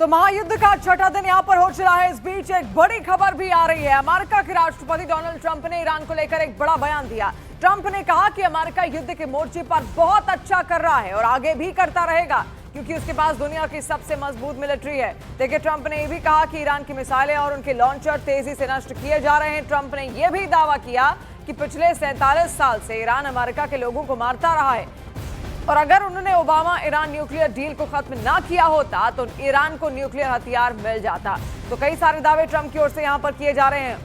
तो महायुद्ध का छठा दिन यहां पर हो चला है। इस बीच एक बड़ी खबर भी आ रही है। अमेरिका के राष्ट्रपति डोनाल्ड ट्रंप ने ईरान को लेकर एक बड़ा बयान दिया। ट्रंप ने कहा कि अमेरिका युद्ध के मोर्चे पर बहुत अच्छा कर रहा है और आगे भी करता रहेगा क्योंकि उसके पास दुनिया की सबसे मजबूत मिलिट्री है। देखिए, ट्रंप ने यह भी कहा कि ईरान की मिसाइलें और उनके लॉन्चर तेजी से नष्ट किए जा रहे हैं। ट्रंप ने यह भी दावा किया कि पिछले 47 साल से ईरान अमेरिका के लोगों को मारता रहा है और अगर उन्होंने ओबामा ईरान न्यूक्लियर डील को खत्म ना किया होता तो ईरान को न्यूक्लियर हथियार मिल जाता। तो कई सारे दावे ट्रंप की ओर से यहां पर किए जा रहे हैं।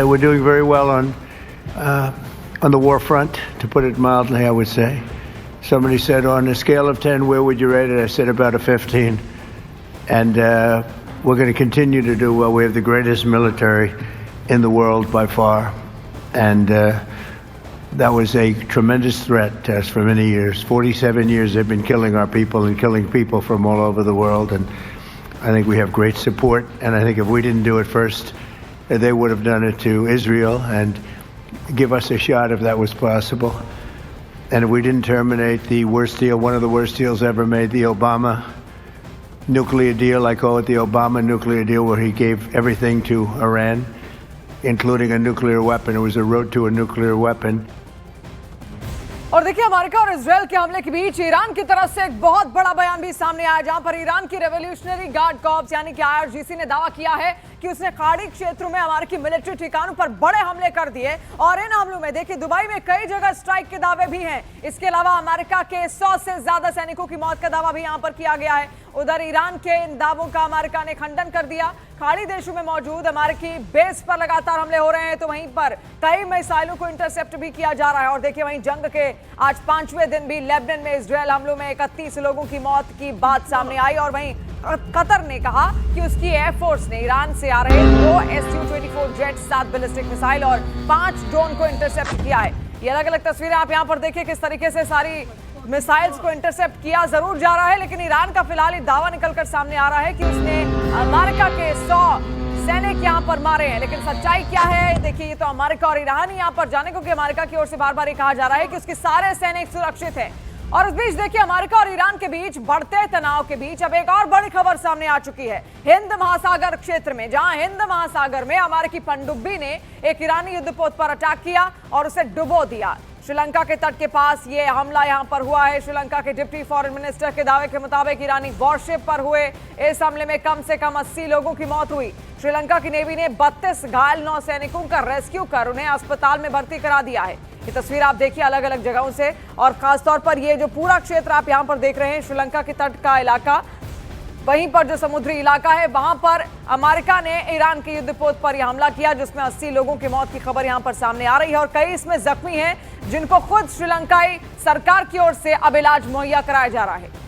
We're doing very well on the war front, to put it mildly, I would say. Somebody said, on a scale of 10, where would you rate it? I said about a 15. And we're going to continue to do well. We have the greatest military in the world by far. And that was a tremendous threat to us for many years. 47 years they've been killing our people and killing people from all over the world. And I think we have great support. And I think if we didn't do it first, they would have done it to Israel and give us a shot if that was possible. And if we didn't terminate the worst deal, one of the worst deals ever made, the Obama nuclear deal, I call it the Obama nuclear deal, where he gave everything to Iran, including a nuclear weapon. It was a road to a nuclear weapon. और देखिए, America और Israel के हमले के बीच Iran की तरफ से एक बहुत बड़ा बयान भी सामने आया, जहां पर ईरान की रेवोल्यूशनरी गार्ड कॉर्प्स यानी कि IRGC ने दावा किया है कि उसने खाड़ी क्षेत्रों में अमेरिकी मिलिट्री ठिकानों पर बड़े हमले कर दिए और इन हमलों में देखिए दुबई में कई जगह स्ट्राइक के दावे भी हैं। इसके अलावा अमेरिका के 100 से ज्यादा सैनिकों की मौत का दावा भी यहां पर किया गया है। उधर ईरान के इन दावों का अमेरिका ने खंडन कर दिया। खाड़ी देशों में मौजूद अमेरिकी बेस पर लगातार हमले हो रहे हैं, तो वहीं पर कई मिसाइलों को इंटरसेप्ट भी किया जा रहा है। और देखिए, वहीं जंग के आज 5वें दिन भी लेबनान में इजरायल हमलों में 31 लोगों की मौत की बात सामने आई। और वहीं कतर ने कहा कि उसकी एयरफोर्स ने ईरान से आ रहे 2 Su-24 जेट, 7 बैलिस्टिक मिसाइल और 5 ड्रोन को इंटरसेप्ट किया है। ये अलग अलग तस्वीरें आप यहां पर देखिए किस तरीके से सारी मिसाइल्स को इंटरसेप्ट किया जरूर जा रहा है, लेकिन ईरान का फिलहाल दावा निकलकर सामने आ रहा है कि उसने अमेरिका के 100 सैनिक यहां पर मारे हैं। लेकिन सच्चाई क्या है, देखिए, ये तो अमेरिका और ईरान ही यहां पर जाने, क्योंकि अमेरिका की ओर से बार बार ये कहा जा रहा है कि उसके सारे सैनिक सुरक्षित हैं। और इस बीच देखिए, अमेरिका और ईरान के बीच बढ़ते तनाव के बीच अब एक और बड़ी खबर सामने आ चुकी है। हिंद महासागर क्षेत्र में, जहां हिंद महासागर में अमेरिकी पनडुब्बी ने एक ईरानी युद्धपोत पर अटैक किया और उसे डुबो दिया। श्रीलंका के तट के पास ये हमला यहां पर हुआ है। श्रीलंका के डिप्टी फॉरेन मिनिस्टर के दावे के मुताबिक ईरानी वॉरशिप पर हुए इस हमले में कम से कम 80 लोगों की मौत हुई। श्रीलंका की नेवी ने 32 घायल नौसैनिकों का रेस्क्यू कर उन्हें अस्पताल में भर्ती करा दिया है। ये तस्वीर आप देखिए अलग अलग जगहों से, और खासतौर पर ये जो पूरा क्षेत्र आप यहां पर देख रहे हैं, श्रीलंका के तट का इलाका, वहीं पर जो समुद्री इलाका है, वहां पर अमेरिका ने ईरान के युद्धपोत पर यह हमला किया, जिसमें 80 लोगों की मौत की खबर यहां पर सामने आ रही है और कई इसमें जख्मी हैं, जिनको खुद श्रीलंकाई सरकार की ओर से अब इलाज मुहैया कराया जा रहा है।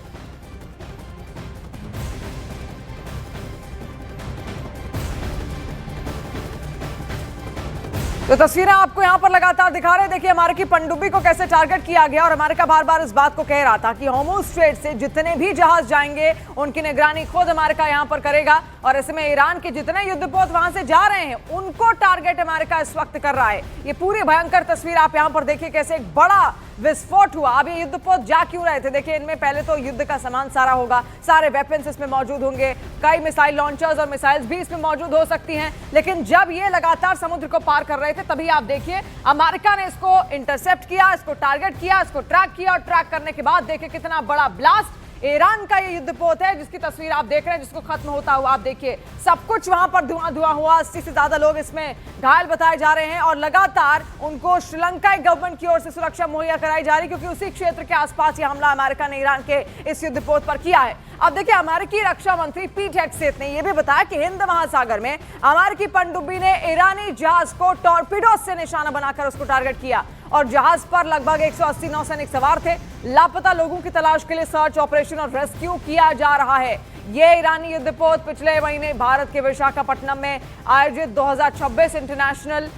तो तस्वीरें आपको यहां पर लगातार दिखा रहे हैं। देखिए, अमेरिकी पनडुब्बी को कैसे टारगेट किया गया और अमेरिका बार बार इस बात को कह रहा था कि होर्मुज़ स्ट्रेट से जितने भी जहाज जाएंगे उनकी निगरानी खुद अमेरिका यहां पर करेगा। और ऐसे में ईरान के जितने युद्धपोत वहां से जा रहे हैं उनको टारगेट अमेरिका इस वक्त कर रहा है। ये पूरी भयंकर तस्वीर आप यहां पर देखिए कैसे एक बड़ा विस्फोट हुआ। अब ये युद्धपोत जा क्यों रहे थे, देखिए, इनमें पहले तो युद्ध का सामान सारा होगा, सारे वेपन्स इसमें मौजूद होंगे, कई मिसाइल लॉन्चर्स और मिसाइल्स भी इसमें मौजूद हो सकती हैं। लेकिन जब ये लगातार समुद्र को पार कर रहे थे, तभी आप देखिए अमेरिका ने इसको इंटरसेप्ट किया, इसको टारगेट किया, इसको ट्रैक किया और ट्रैक करने के बाद देखिए कितना बड़ा ब्लास्ट। ईरान का ये युद्धपोत है जिसकी तस्वीर आप देख रहे हैं, जिसको खत्म होता हुआ आप देखिए सब कुछ वहां पर धुआं धुआं हुआ। 80 से ज्यादा लोग इसमें घायल बताए जा रहे हैं और लगातार उनको श्रीलंकाई गवर्नमेंट की ओर से सुरक्षा मुहैया कराई जा रही, क्योंकि उसी क्षेत्र के आसपास ये हमला अमेरिका ने ईरान के इस युद्धपोत पर किया है। अब देखिए, अमेरिकी रक्षा मंत्री पीट हेगसेथ ने यह भी बताया कि हिंद महासागर में अमेरिकी पनडुब्बी ने ईरानी जहाज को टॉर्पीडो से निशाना बनाकर उसको टारगेट किया और जहाज पर लगभग 180 नौसैनिक सवार थे। लापता लोगों की तलाश के लिए सर्च ऑपरेशन और रेस्क्यू किया जा रहा है। ये ईरानी युद्धपोत पिछले महीने भारत के विशाखापट्टनम में आयोजित 2026 इंटरनेशनल,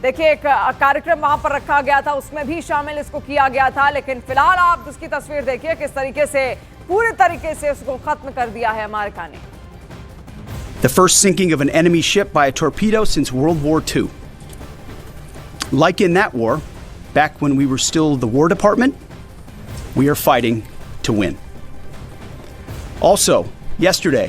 देखिए, एक कार्यक्रम वहां पर रखा गया था, उसमें भी शामिल इसको किया गया था। लेकिन फिलहाल आप उसकी तस्वीर देखिए किस तरीके से पूरी तरीके से उसको खत्म कर दिया है अमेरिका ने। The first sinking of an enemy ship by a torpedo since World War II. Like in that war, back when we were still the War Department, we are fighting to win. Also, yesterday,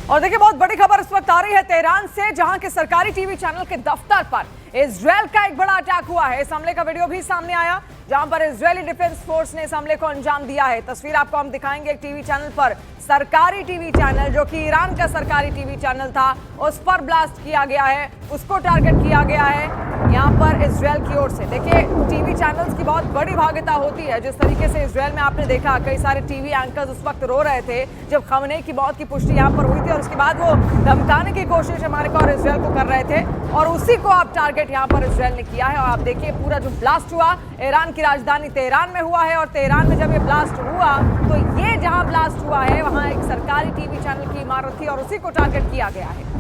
और देखिए बहुत बड़ी खबर इस वक्त आ रही है Tehran से, जहां के सरकारी टीवी चैनल के दफ्तर पर इजरायल का एक बड़ा अटैक हुआ है। इस हमले का वीडियो भी सामने आया, जहां पर इजरायली डिफेंस फोर्स ने इस हमले को अंजाम दिया है। तस्वीर आपको हम दिखाएंगे। एक टीवी चैनल पर, सरकारी टीवी चैनल जो कि ईरान का सरकारी टीवी चैनल था, उस पर ब्लास्ट किया गया है, उसको टारगेट किया गया है यहां पर इजरायल की ओर से। देखिए टीवी चैनल्स की बहुत बड़ी भागीदारी होती है। जिस तरीके से इजरायल में आपने देखा कई सारे टीवी एंकर्स उस वक्त रो रहे थे जब खमेनी की मौत की पुष्टि यहां पर हुई थी, और उसके बाद वो धमकाने की कोशिश अमेरिका और इजरायल को कर रहे थे, और उसी को आप टारगेट यहां पर इजरायल ने किया है। और आप देखिए पूरा जो ब्लास्ट हुआ ईरान की राजधानी तेहरान में हुआ है, और तेहरान में जब ये ब्लास्ट हुआ तो ये जहां ब्लास्ट हुआ है वहां एक सरकारी टीवी चैनल की इमारत थी, और उसी को टारगेट किया गया है।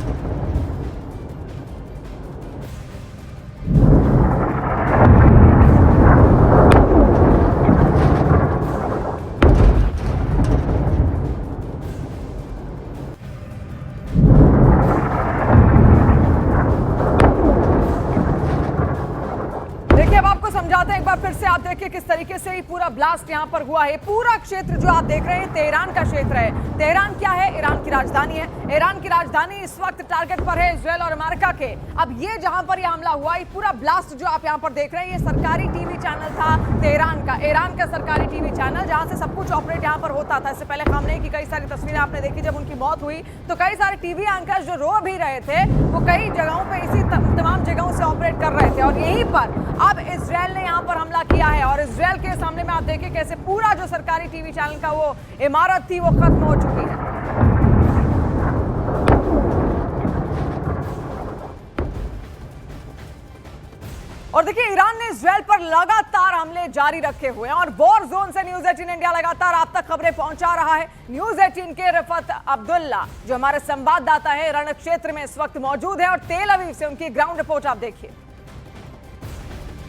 समझाते हैं एक बार फिर से। आप देखिए किस तरीके से ही पूरा ब्लास्ट यहां पर हुआ है। पूरा क्षेत्र जो आप देख रहे हैं तेहरान का क्षेत्र है। तेहरान क्या है? ईरान की राजधानी है। ईरान की राजधानी इस वक्त टारगेट पर है इजरायल और अमेरिका के। अब ये जहां पर यह हमला हुआ, ये पूरा ब्लास्ट जो आप यहां पर देख रहे हैं, ये सरकारी टीवी चैनल था तेहरान का, ईरान का सरकारी टीवी चैनल, जहां से सब कुछ ऑपरेट यहां पर होता था। इससे पहले खमेनी की कई सारी तस्वीरें आपने देखी। जब उनकी मौत हुई तो कई सारे टीवी एंकर्स जो रो भी रहे थे वो कई जगहों पर इसी तमाम जगहों से ऑपरेट कर रहे थे, और यहीं पर अब इजरायल ने यहां पर हमला किया है। और इजरायल के सामने में आप देखिए कैसे पूरा जो सरकारी टीवी चैनल का वो इमारत थी वो खत्म हो चुकी है। और देखिए ईरान ने इजरायल पर लगातार हमले जारी रखे हुए हैं, और वॉर जोन से न्यूज 18 इंडिया लगातार आप तक खबरें पहुंचा रहा है। न्यूज 18 के रफत अब्दुल्ला जो हमारे संवाददाता हैं रण क्षेत्र में इस वक्त मौजूद है, और तेल अवीव से उनकी ग्राउंड रिपोर्ट आप देखिए।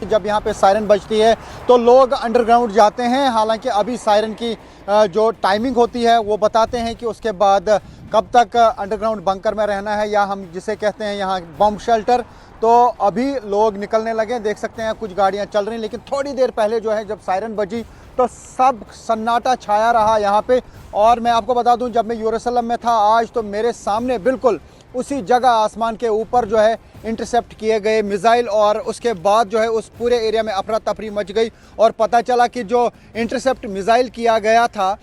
जब यहाँ पे सायरन बजती है तो लोग अंडरग्राउंड जाते हैं। हालांकि अभी सायरन की जो टाइमिंग होती है वो बताते हैं कि उसके बाद कब तक अंडरग्राउंड बंकर में रहना है, या हम जिसे कहते हैं यहाँ बम शेल्टर। तो अभी लोग निकलने लगे, देख सकते हैं कुछ गाड़ियाँ चल रही हैं, लेकिन थोड़ी देर पहले जो है जब सायरन बजी तो सब सन्नाटा छाया रहा यहाँ पे। और मैं आपको बता दूँ, जब मैं यरूशलेम में था आज, तो मेरे सामने बिल्कुल उसी जगह आसमान के ऊपर जो है इंटरसेप्ट किए गए मिसाइल, और उसके बाद जो है उस पूरे एरिया में अफरा तफरी मच गई, और पता चला कि जो इंटरसेप्ट मिसाइल किया गया था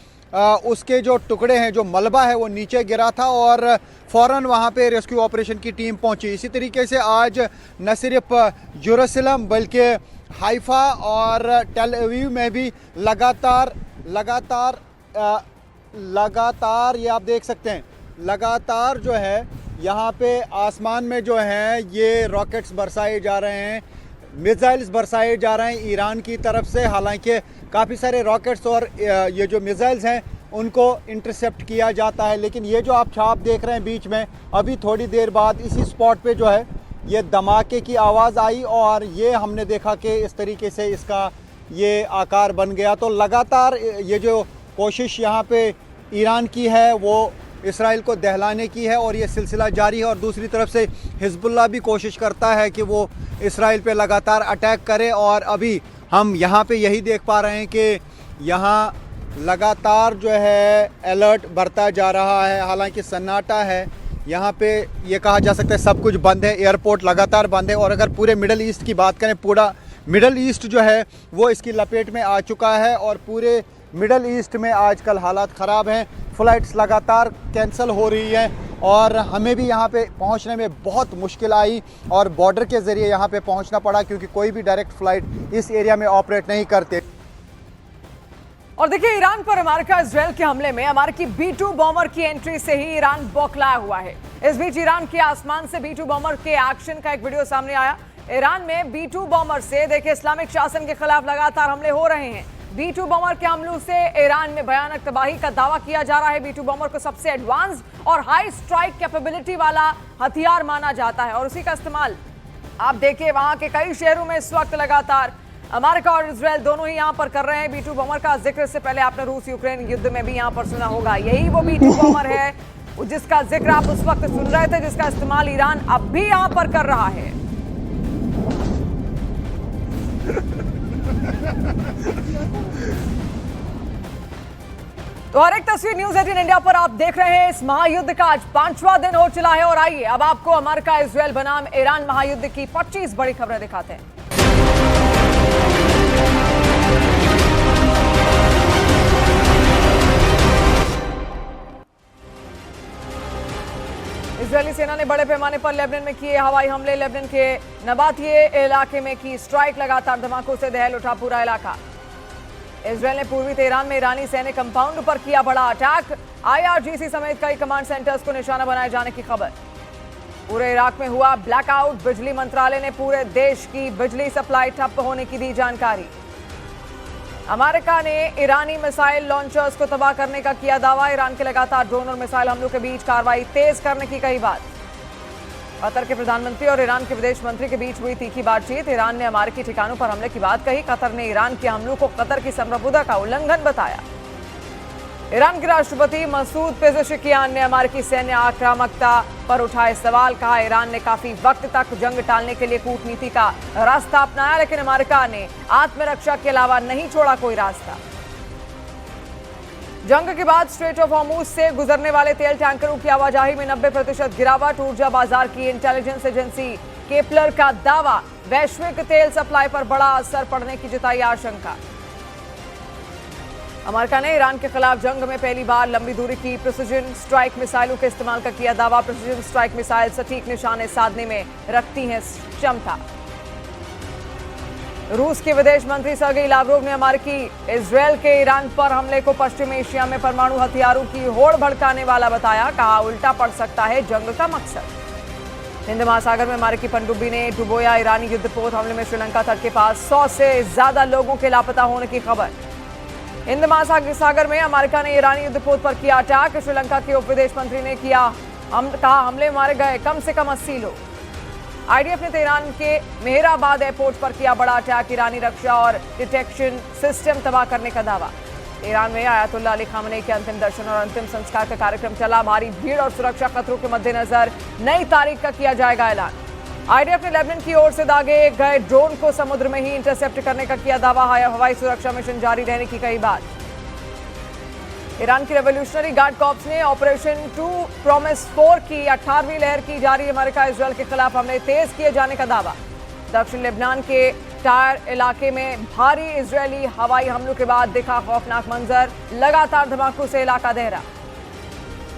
उसके जो टुकड़े हैं, जो मलबा है वो नीचे गिरा था, और फ़ौरन वहाँ पे रेस्क्यू ऑपरेशन की टीम पहुँची। इसी तरीके से आज न सिर्फ यरूशलेम बल्कि हाइफा और टेल अवीव में भी लगातार ये आप देख सकते हैं, लगातार जो है यहाँ पे आसमान में जो है ये रॉकेट्स बरसाए जा रहे हैं, मिसाइल्स बरसाए जा रहे हैं ईरान की तरफ से। हालांकि काफ़ी सारे रॉकेट्स और ये जो मिसाइल्स हैं उनको इंटरसेप्ट किया जाता है, लेकिन ये जो आप छाप देख रहे हैं बीच में, अभी थोड़ी देर बाद इसी स्पॉट पे जो है ये धमाके की आवाज़ आई, और ये हमने देखा कि इस तरीके से इसका ये आकार बन गया। तो लगातार ये जो कोशिश यहाँ पे ईरान की है वो इसराइल को दहलाने की है, और ये सिलसिला जारी है। और दूसरी तरफ से हिजबुल्लाह भी कोशिश करता है कि वो इसराइल पे लगातार अटैक करे, और अभी हम यहाँ पे यही देख पा रहे हैं कि यहाँ लगातार जो है अलर्ट बढ़ता जा रहा है। हालांकि सन्नाटा है यहाँ पे, ये कहा जा सकता है सब कुछ बंद है, एयरपोर्ट लगातार बंद है। और अगर पूरे मिडल ईस्ट की बात करें, पूरा मिडल ईस्ट जो है वो इसकी लपेट में आ चुका है, और पूरे मिडल ईस्ट में आजकल हालात ख़राब हैं। फ़्लाइट्स लगातार कैंसिल हो रही हैं, और हमें भी यहाँ पे पहुँचने में बहुत मुश्किल आई, और बॉर्डर के ज़रिए यहाँ पे पहुँचना पड़ा, क्योंकि कोई भी डायरेक्ट फ़्लाइट इस एरिया में ऑपरेट नहीं करते। और देखिए ईरान पर अमेरिका इजरायल के हमले में अमेरिकी B-2 बॉम्बर की एंट्री से ही ईरान बौखलाया हुआ है। इस बीच ईरान के आसमान से B-2 बॉम्बर के एक्शन का एक वीडियो सामने आया। ईरान में B-2 बॉम्बर से देखिए इस्लामिक शासन के खिलाफ लगातार हमले हो रहे हैं। B-2 बॉम्बर के हमलों से ईरान में भयानक तबाही का दावा किया जा रहा है। B-2 बॉम्बर को सबसे एडवांस्ड और हाई स्ट्राइक कैपेबिलिटी वाला हथियार माना जाता है, और उसी का इस्तेमाल आप देखिए वहां के कई शहरों में इस वक्त लगातार अमेरिका और इजरायल दोनों ही यहां पर कर रहे हैं। B-2 बॉम्बर का जिक्र से पहले आपने रूस यूक्रेन युद्ध में भी यहां पर सुना होगा। यही वो B-2 बॉम्बर है जिसका जिक्र आप उस वक्त सुन रहे थे, जिसका इस्तेमाल ईरान अब भी यहां पर कर रहा है। तो हर एक तस्वीर न्यूज 18 इंडिया पर आप देख रहे हैं। इस महायुद्ध का आज 5वां दिन हो चला है और आइए अब आपको अमेरिका इजरायल बनाम ईरान महायुद्ध की 25 बड़ी खबरें दिखाते हैं। इजरायली सेना ने बड़े पैमाने पर लेबनान में किए हवाई हमले। लेबनान के नबातिये इलाके में की स्ट्राइक, लगातार धमाकों से दहल उठा पूरा इलाका। इजरायल ने पूर्वी तेहरान में ईरानी सैन्य कंपाउंड पर किया बड़ा अटैक। IRGC समेत कई कमांड सेंटर्स को निशाना बनाए जाने की खबर। पूरे इराक में हुआ ब्लैकआउट। बिजली मंत्रालय ने पूरे देश की बिजली सप्लाई ठप होने की दी जानकारी। अमेरिका ने ईरानी मिसाइल लॉन्चर्स को तबाह करने का किया दावा। ईरान के लगातार ड्रोन और मिसाइल हमलों के बीच कार्रवाई तेज करने की कही बात। कतर के प्रधानमंत्री और ईरान के विदेश मंत्री के बीच हुई तीखी बातचीत। ईरान ने अमेरिकी ठिकानों पर हमले की बात कही। कतर ने ईरान के हमलों को कतर की संप्रभुता का उल्लंघन बताया। ईरान के राष्ट्रपति मसूद पेज़ेशकियान ने अमेरिकी सैन्य आक्रामकता पर उठाए सवाल। कहा ईरान ने काफी वक्त तक जंग टालने के लिए कूटनीति का रास्ता अपनाया, लेकिन अमेरिका ने आत्मरक्षा के अलावा नहीं छोड़ा कोई रास्ता। जंग के बाद स्ट्रेट ऑफ हॉर्मुज से गुजरने वाले तेल टैंकरों की आवाजाही में 90% गिरावट। ऊर्जा बाजार की इंटेलिजेंस एजेंसी केपलर का दावा। वैश्विक तेल सप्लाई पर बड़ा असर पड़ने की जताई आशंका। अमेरिका ने ईरान के खिलाफ जंग में पहली बार लंबी दूरी की प्रिसिजन स्ट्राइक मिसाइलों के इस्तेमाल का किया दावा। प्रिसिजन स्ट्राइक मिसाइल सटीक निशाने साधने में रखती हैं क्षमता। रूस के विदेश मंत्री सर्गेई लावरोव ने अमेरिकी इजरायल के ईरान पर हमले को पश्चिम एशिया में परमाणु हथियारों की होड़ भड़काने वाला बताया। कहा उल्टा पड़ सकता है जंग का मकसद। हिंद महासागर में अमेरिकी पनडुब्बी ने डुबोया ईरानी युद्धपोत। हमले में श्रीलंका तट के पास 100 से ज्यादा लोगों के लापता होने की खबर। हिंद महासागर में अमेरिका ने ईरानी युद्धपोत पर किया अटैक। श्रीलंका के उप विदेश मंत्री ने कहा हमले मारे गए कम से कम 80 लोग। IDF ने तेहरान के मेहराबाद एयरपोर्ट पर किया बड़ा अटैक। ईरानी रक्षा और डिटेक्शन सिस्टम तबाह करने का दावा। ईरान में आयतुल्ला अली खामनेई के अंतिम दर्शन और अंतिम संस्कार का कार्यक्रम चला। भारी भीड़ और सुरक्षा खतरों के मद्देनजर नई तारीख का किया जाएगा ऐलान। IDF ने लेबनान की ओर से दागे गए ड्रोन को समुद्र में ही इंटरसेप्ट करने का किया दावा। हवाई सुरक्षा मिशन जारी रहने की कही बात। ईरान की रेवोल्यूशनरी गार्ड कॉर्प्स ने ऑपरेशन 2 प्रॉमिस 4 की 18वीं लहर की जारी। अमेरिका इजरायल के खिलाफ हमले तेज किए जाने का दावा। दक्षिण लेबनान के टायर इलाके में भारी इजरायली हवाई हमलों के बाद दिखा खौफनाक मंजर। लगातार धमाकों से इलाका दहरा।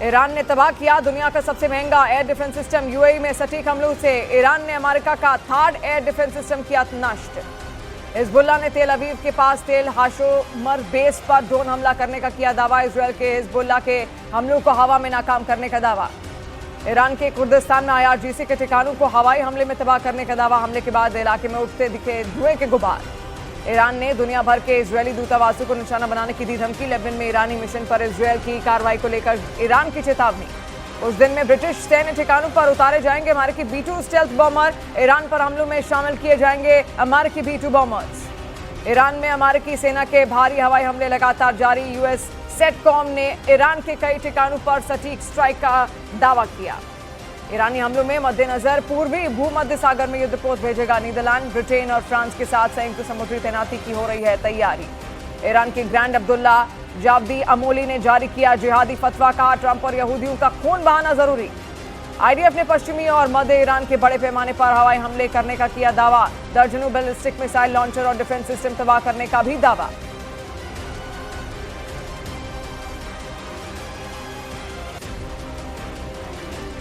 ईरान ने तबाह किया दुनिया का सबसे महंगा एयर डिफेंस सिस्टम। UAE में सटीक हमलों से ईरान ने अमेरिका का 3rd एयर डिफेंस सिस्टम किया नष्ट। हिजबुल्लाह ने तेल अवीव के पास तेल हाशोमर बेस पर ड्रोन हमला करने का किया दावा। इजरायल के हिजबुल्लाह के हमलों को हवा में नाकाम करने का दावा। ईरान के कुर्दिस्तान में IRGC के ठिकानों को हवाई हमले में तबाह करने का दावा। हमले के बाद इलाके में उठते दिखे धुएं के गुबार। ईरान ने दुनिया भर के इजरायली दूतावासों को निशाना बनाने की दी धमकी। लेबनान में ईरानी मिशन पर इजरायल की कार्रवाई को लेकर ईरान की चेतावनी। उस दिन में ब्रिटिश सैन्य ठिकानों पर उतारे जाएंगे अमेरिकी B-2 स्टेल्थ बॉम्बर। ईरान पर हमलों में शामिल किए जाएंगे अमेरिकी B-2 बॉम्बर्स। ईरान में अमेरिकी सेना के भारी हवाई हमले लगातार जारी। US सेटकॉम ने ईरान के कई ठिकानों पर सटीक स्ट्राइक का दावा किया। ईरानी हमलों में मद्देनजर पूर्वी भूमध्य सागर में युद्धपोत भेजेगा नीदरलैंड। ब्रिटेन और फ्रांस के साथ संयुक्त समुद्री तैनाती की हो रही है तैयारी। ईरान के ग्रैंड अब्दुल्ला जाब्दी अमोली ने जारी किया जिहादी फतवा। का ट्रंप और यहूदियों का खून बहाना जरूरी। IDF ने पश्चिमी और मध्य ईरान के बड़े पैमाने पर हवाई हमले करने का किया दावा। दर्जनों बैलिस्टिक मिसाइल लॉन्चर और डिफेंस सिस्टम तबाह करने का भी दावा।